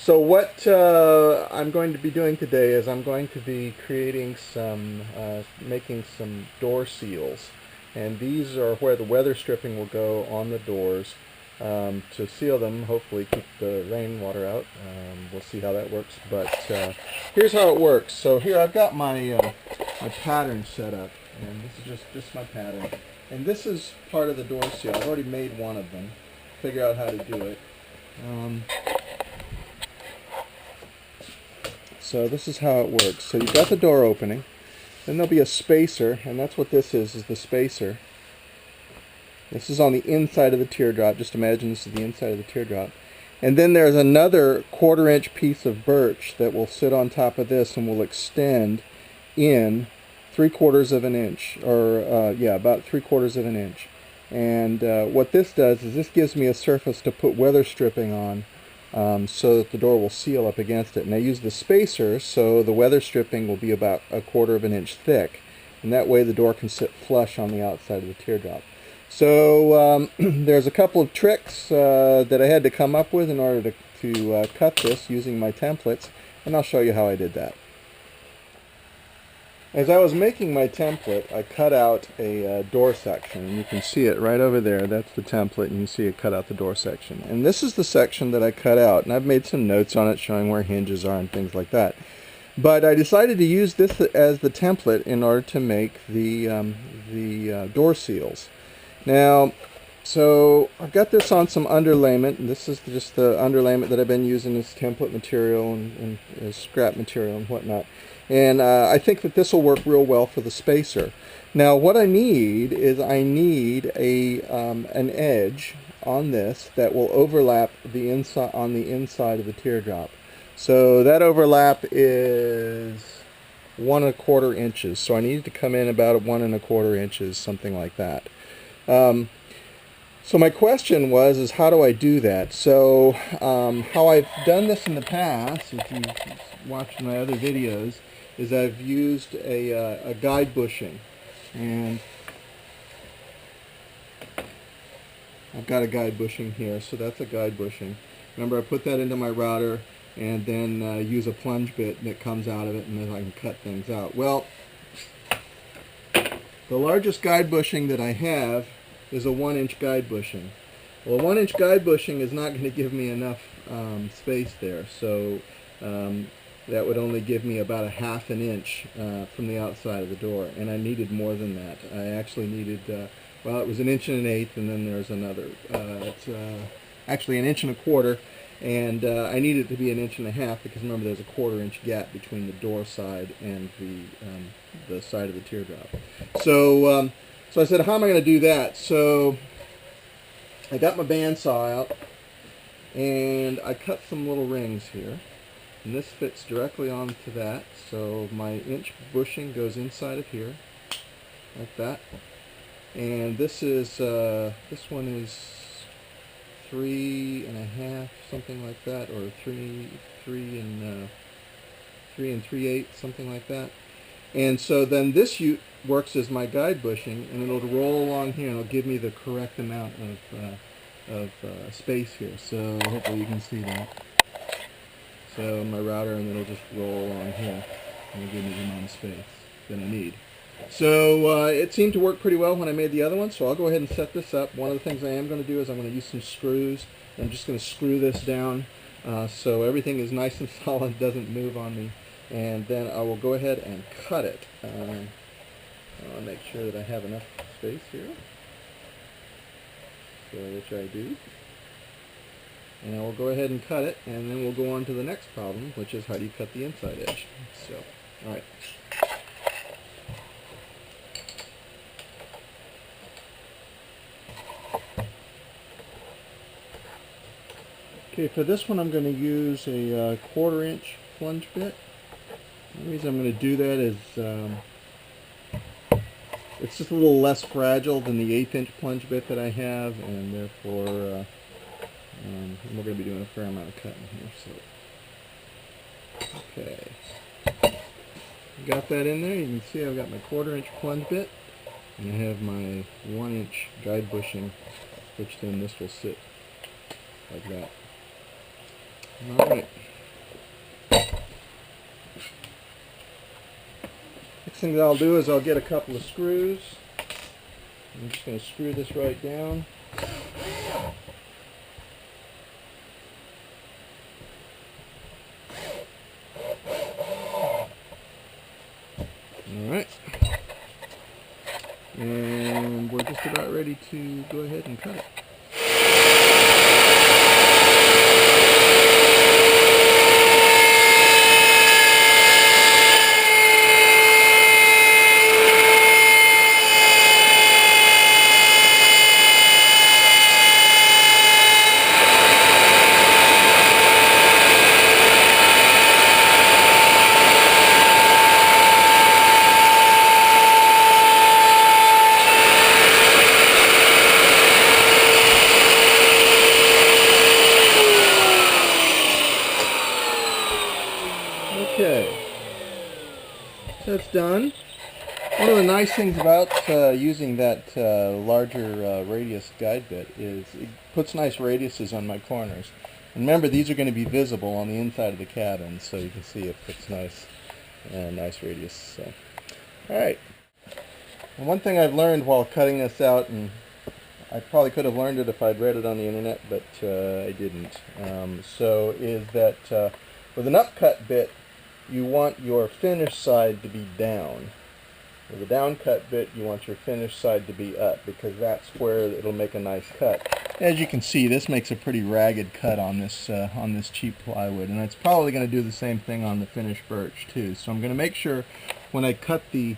So what I'm going to be doing today is I'm going to be creating making some door seals. And these are where the weather stripping will go on the doors to seal them, hopefully keep the rainwater out. We'll see how that works. But here's how it works. So here I've got my pattern set up. And this is just my pattern. And this is part of the door seal. I've already made one of them. Figure out how to do it. So this is how it works. So you've got the door opening, then there'll be a spacer, and that's what this is the spacer. This is on the inside of the teardrop. Just imagine this is the inside of the teardrop. And then there's another 1/4 inch piece of birch that will sit on top of this and will extend in 3/4 of an inch, or yeah, about 3/4 of an inch. And what this does is this gives me a surface to put weather stripping on, so that the door will seal up against it. And I use the spacer so the weather stripping will be about 1/4 of an inch thick, and that way the door can sit flush on the outside of the teardrop. So there's a couple of tricks that I had to come up with in order to cut this using my templates, and I'll show you how I did that. As I was making my template, I cut out a door section, and you can see it right over there. That's the template, and you can see it cut out the door section. And this is the section that I cut out, and I've made some notes on it showing where hinges are and things like that. But I decided to use this as the template in order to make the door seals. Now, so I've got this on some underlayment, and this is just the underlayment that I've been using as template material and as scrap material and whatnot. And I think that this will work real well for the spacer. Now what I need is an edge on this that will overlap the inside on the inside of the teardrop. So that overlap is 1 1/4 inches. So I need to come in about 1 1/4 inches, something like that. So my question is how do I do that? So how I've done this in the past, if you've watched my other videos, is I've used a guide bushing, and I've got a guide bushing here, so that's a guide bushing. Remember, I put that into my router and then use a plunge bit that comes out of it, and then I can cut things out. Well, the largest guide bushing that I have is a 1-inch guide bushing. Well, a 1-inch guide bushing is not going to give me enough space there, so that would only give me about 1/2 inch from the outside of the door, and I needed more than that. I actually needed, well, it was 1 1/8 inches, and then there's another, it's actually 1 1/4 inches, and I needed it to be 1.5 inches because remember there's a 1/4 inch gap between the door side and the side of the teardrop. So, so I said, how am I going to do that? So I got my bandsaw out, and I cut some little rings here. And this fits directly onto that, so my inch bushing goes inside of here, like that. And this one is 3.5, something like that, or 3 and 3/8, something like that. And so then this works as my guide bushing, and it'll roll along here, and it'll give me the correct amount of space here. So hopefully you can see that. So my router, and then it'll just roll along here and it'll give me the amount of space that I need. So it seemed to work pretty well when I made the other one, so I'll go ahead and set this up. One of the things I am going to do is I'm going to use some screws. I'm just going to screw this down so everything is nice and solid, doesn't move on me. And then I will go ahead and cut it. I'll make sure that I have enough space here, so which I do. And I will go ahead and cut it, and then we'll go on to the next problem, which is how do you cut the inside edge. So, alright. Okay, for this one I'm going to use a 1/4 inch plunge bit. The reason I'm going to do that is it's just a little less fragile than the 1/8 inch plunge bit that I have, and therefore we're going to be doing a fair amount of cutting here. So, okay, got that in there. You can see I've got my 1/4 inch plunge bit, and I have my 1-inch guide bushing, which then this will sit like that. All right. Next thing that I'll do is I'll get a couple of screws. I'm just going to screw this right down. Alright. And we're just about ready to go ahead and cut it. Okay, so that's done. One of the nice things about using that larger radius guide bit is it puts nice radiuses on my corners. And remember, these are going to be visible on the inside of the cabin, so you can see it puts nice radius. So, all right. And one thing I've learned while cutting this out, and I probably could have learned it if I'd read it on the internet, but I didn't. Is that with an upcut bit, you want your finish side to be down. With a downcut bit, you want your finish side to be up, because that's where it'll make a nice cut. As you can see, this makes a pretty ragged cut on this cheap plywood, and it's probably going to do the same thing on the finished birch too. So I'm going to make sure when I cut the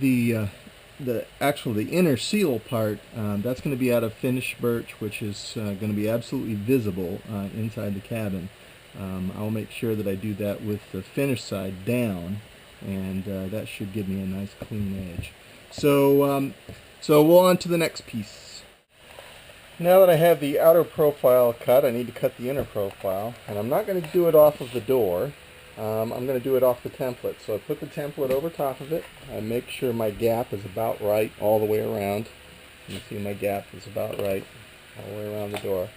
inner seal part, that's going to be out of finished birch, which is going to be absolutely visible inside the cabin. I'll make sure that I do that with the finish side down, and that should give me a nice clean edge. So we'll on to the next piece. Now that I have the outer profile cut, I need to cut the inner profile, and I'm not going to do it off of the door. I'm going to do it off the template. So I put the template over top of it. I make sure my gap is about right all the way around. You can see my gap is about right all the way around the door.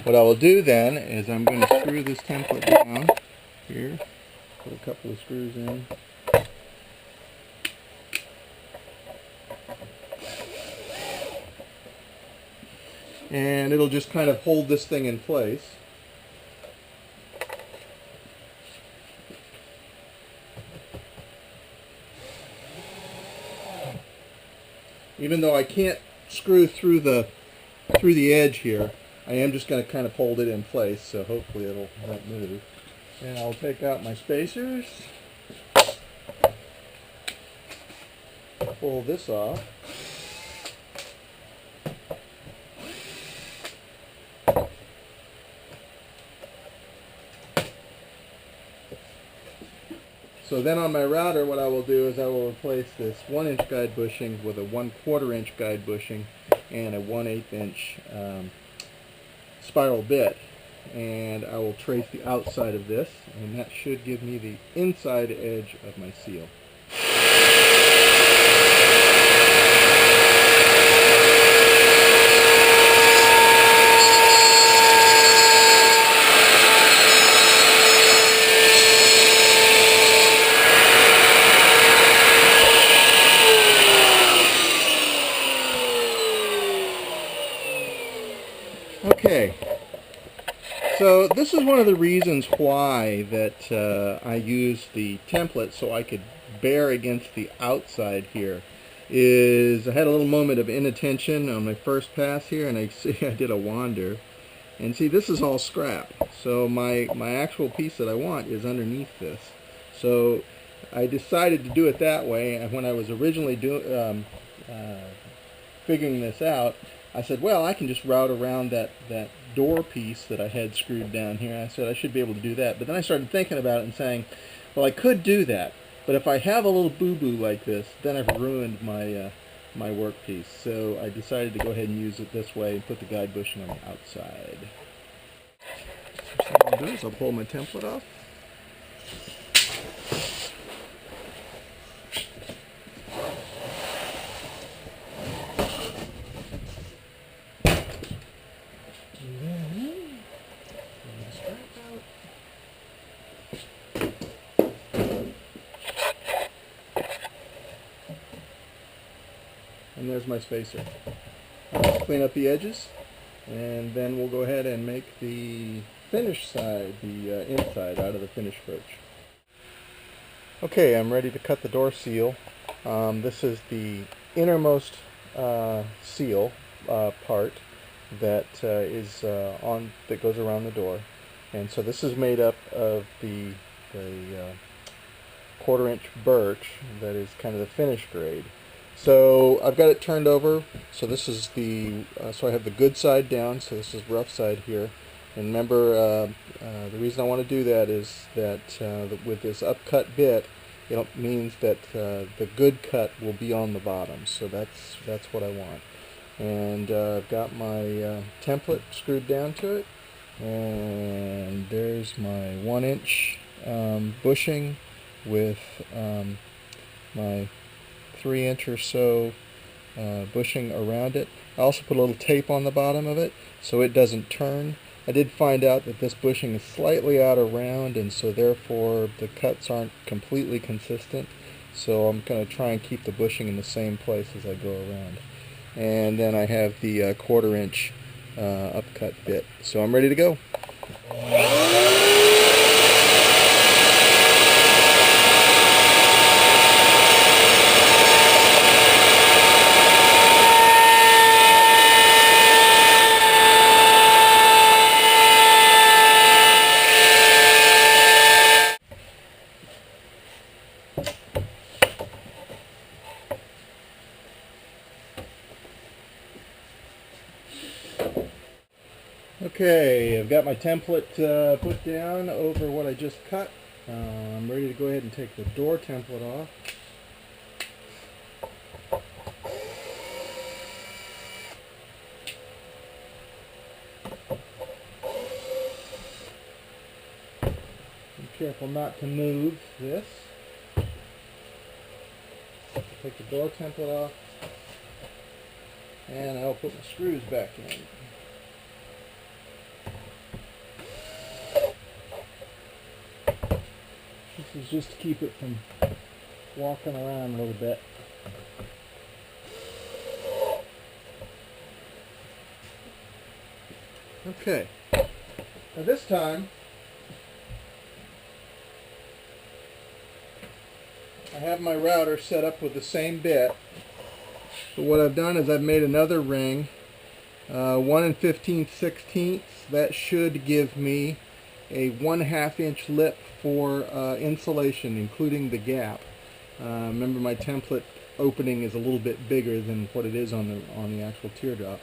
What I will do then is I'm going to screw this template down here, put a couple of screws in. And it'll just kind of hold this thing in place. Even though I can't screw through the edge here, I am just going to kind of hold it in place, so hopefully it'll not move. And I'll take out my spacers, pull this off. So then on my router, what I will do is I will replace this 1-inch guide bushing with a 1/4 inch guide bushing and a 1/8 inch spiral bit, and I will trace the outside of this, and that should give me the inside edge of my seal. Okay, so this is one of the reasons why that I use the template so I could bear against the outside here. Is I had a little moment of inattention on my first pass here, and I see I did a wander, and see this is all scrap. So my actual piece that I want is underneath this. So I decided to do it that way, and when I was originally figuring this out, I said, well, I can just route around that door piece that I had screwed down here. I said I should be able to do that. But then I started thinking about it and saying, well, I could do that. But if I have a little boo-boo like this, then I've ruined my my workpiece. So I decided to go ahead and use it this way and put the guide bushing on the outside. So what I'll do is I'll pull my template off. there's my spacer. I'll clean up the edges, and then we'll go ahead and make the finish side, the inside, out of the finished birch. Okay, I'm ready to cut the door seal. This is the innermost seal part that that goes around the door, and so this is made up of the 1/4-inch birch that is kind of the finish grade. So I've got it turned over. So this is so I have the good side down. So this is rough side here. And remember, the reason I want to do that is that with this upcut bit, it means that the good cut will be on the bottom. So that's what I want. And I've got my template screwed down to it. And there's my 1-inch bushing with my 3-inch or so bushing around it. I also put a little tape on the bottom of it so it doesn't turn. I did find out that this bushing is slightly out of round, and so therefore the cuts aren't completely consistent. So I'm going to try and keep the bushing in the same place as I go around. And then I have the 1/4-inch upcut bit. So I'm ready to go. Okay, I've got my template put down over what I just cut. I'm ready to go ahead and take the door template off. Be careful not to move this. Take the door template off, and I'll put my screws back in. This is just to keep it from walking around a little bit. Okay, now this time I have my router set up with the same bit. So what I've done is I've made another ring, 1 15/16. That should give me a 1/2-inch lip for insulation, including the gap. Remember, my template opening is a little bit bigger than what it is on the actual teardrop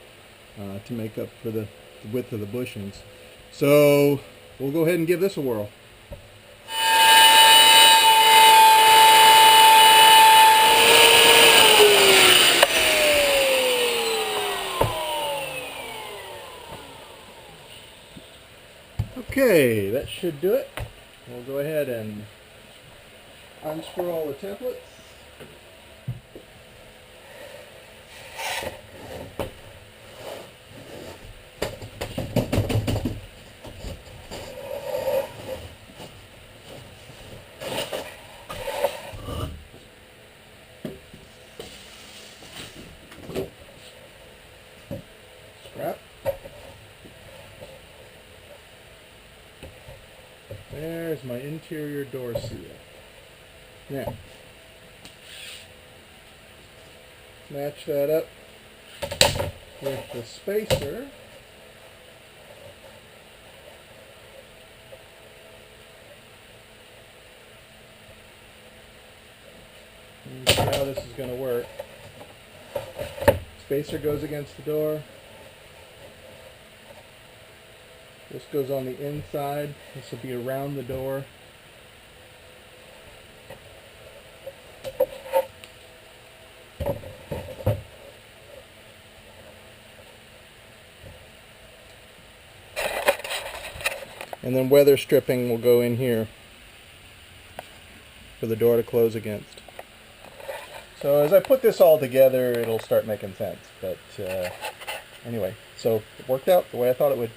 to make up for the width of the bushings. So we'll go ahead and give this a whirl. Okay, that should do it. We'll go ahead and unscrew all the templates. Scrap. There's my interior door seal. Now, match that up with the spacer. And see how this is going to work. Spacer goes against the door. This goes on the inside. This will be around the door. And then weather stripping will go in here for the door to close against. So as I put this all together, it'll start making sense. But anyway, so it worked out the way I thought it would.